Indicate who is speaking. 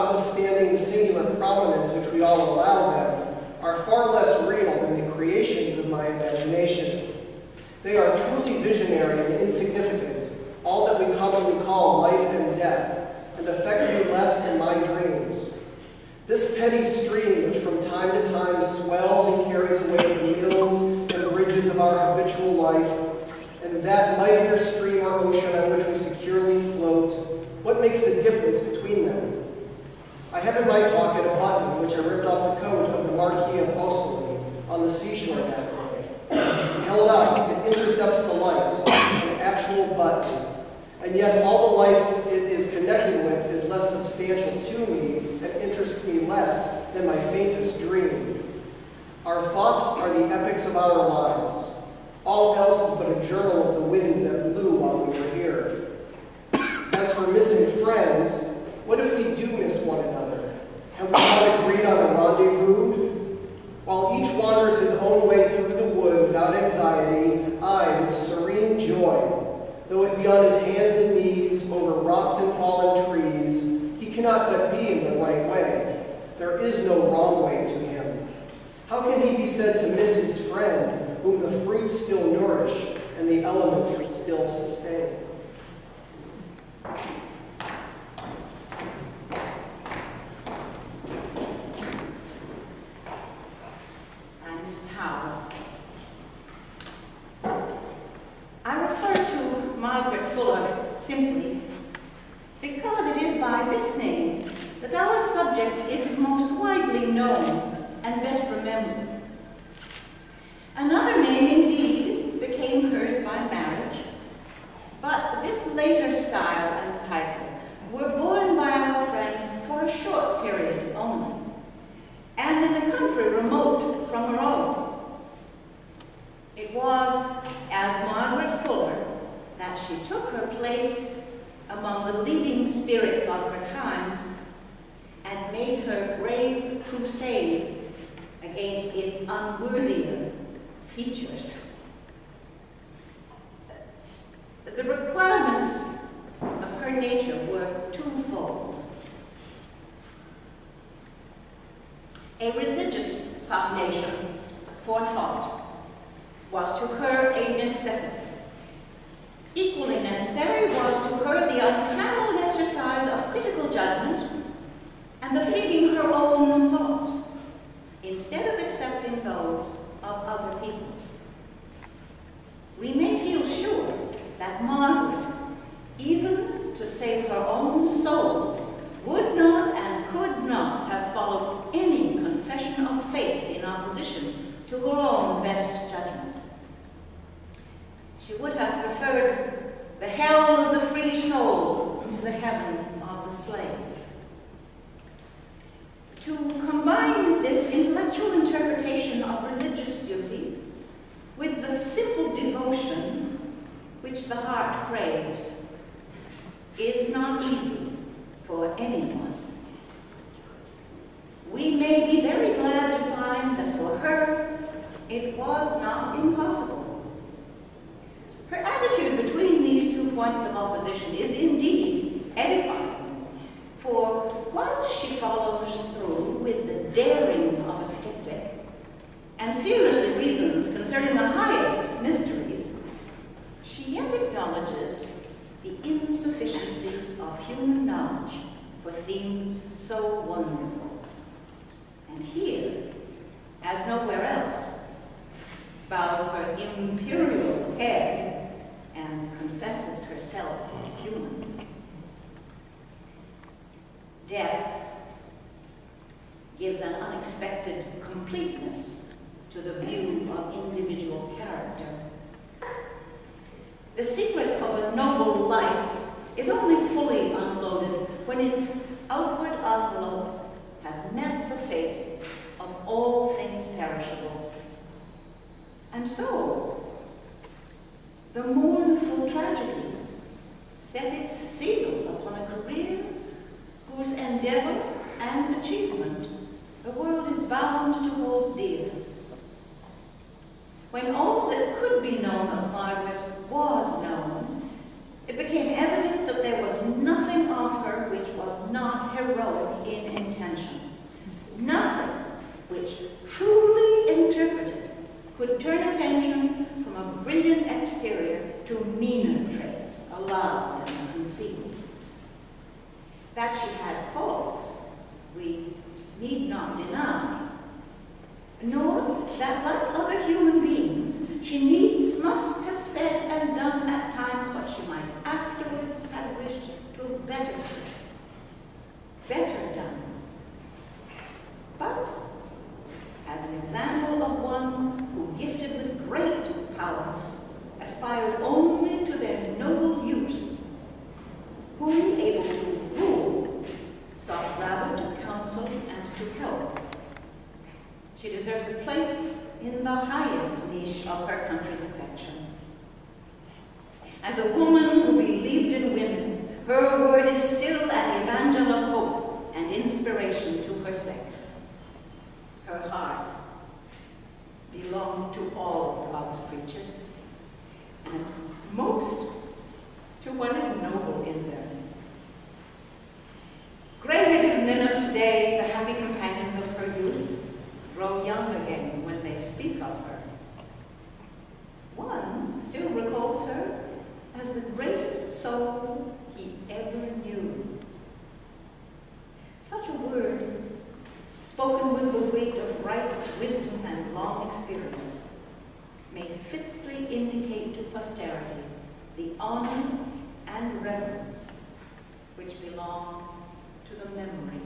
Speaker 1: notwithstanding the singular prominence which we all allow them, are far less real than the creations of my imagination. They are truly visionary and insignificant, all that we commonly call life and death, and affect me less than my dreams. This petty stream which from time to time swells and carries away the mills and bridges of our habitual life, and that mightier stream or ocean on which we securely float, what makes the difference between them? I have in my pocket a button which I ripped off the coat of the Marquis of Ossory on the seashore that day. Held up, it intercepts the light, an actual button. And yet all the life it is connected with is less substantial to me and interests me less than my faintest dream. Our thoughts are the epics of our lives. All else is but a journal of the winds that blew while we were here. As for missing friends, what if we do miss one another? Have we not agreed on a rendezvous? While each wanders his own way through the wood without anxiety, I, with serene joy, though it be on his hands and knees over rocks and fallen trees, he cannot but be in the right way. There is no wrong way to him. How can he be said to miss his friend, whom the fruits still nourish and the elements still sustain?
Speaker 2: I'm Mrs. Howe. I refer to Margaret Fuller simply because it is by this name that our subject is most widely known and best remembered. Another name, indeed, became hers by marriage, but this later style and title were borne by our friend for a short period only, and in a country remote from her own. It was as Margaret Fuller that she took her place among the leading spirits of her time and made her brave crusade against its unworthier features. The requirements of her nature were twofold. A religious foundation for thought was to her a necessity. Equally necessary was to her the untrammeled exercise of critical judgment and the thinking her own thoughts, instead of accepting those of other people. We may feel sure that Margaret, even to save her own soul, would not and could not have followed any confession of faith in opposition to her own best judgment. She would have preferred the hell of the free soul to the heaven of the slave. To combine this intellectual interpretation of religious duty with the simple devotion which the heart craves is not easy for anyone. We may be very glad to find that for her it was not impossible. Her attitude between these 2 points of opposition is indeed edifying, for while she follows through with the daring of a skeptic and fearlessly reasons concerning the highest mysteries, she yet acknowledges the insufficiency of human knowledge for themes so wonderful. And here, as nowhere else, bows her imperial head and confesses herself human. Death gives an unexpected completeness to the view of individual character. The secret of a noble life is only fully unloaded when its outward envelope has met the fate of all things perishable. And so, the mournful tragedy set its seal upon a career whose endeavor and achievement the world is bound to hold dear. When all that could be known of Margaret was known, it became evident that there was nothing of her which was not heroic in exterior to meaner traits, allowed and concealed. That she had faults, we need not deny, nor that, like other human beings, she needs must have said and done at times what she might afterwards have wished to have better said, better done. But, as an example of one who, gifted with great powers, aspired only to their noble use, who, able to rule, sought rather to counsel and to help, she deserves a place in the highest niche of her country's affection. As a woman who believed in women, her word is still an evangel of hope and inspiration to her sex. Her heart belonged to all of God's creatures, and most to what is noble in them. Gray-headed men of today, the happy companions of her youth, grow young again when they speak of her. One still recalls her as the greatest soul he ever knew. Such a word, spoken with the weight of ripe wisdom and long experience, may fitly indicate to posterity the honor and reverence which belong to the memory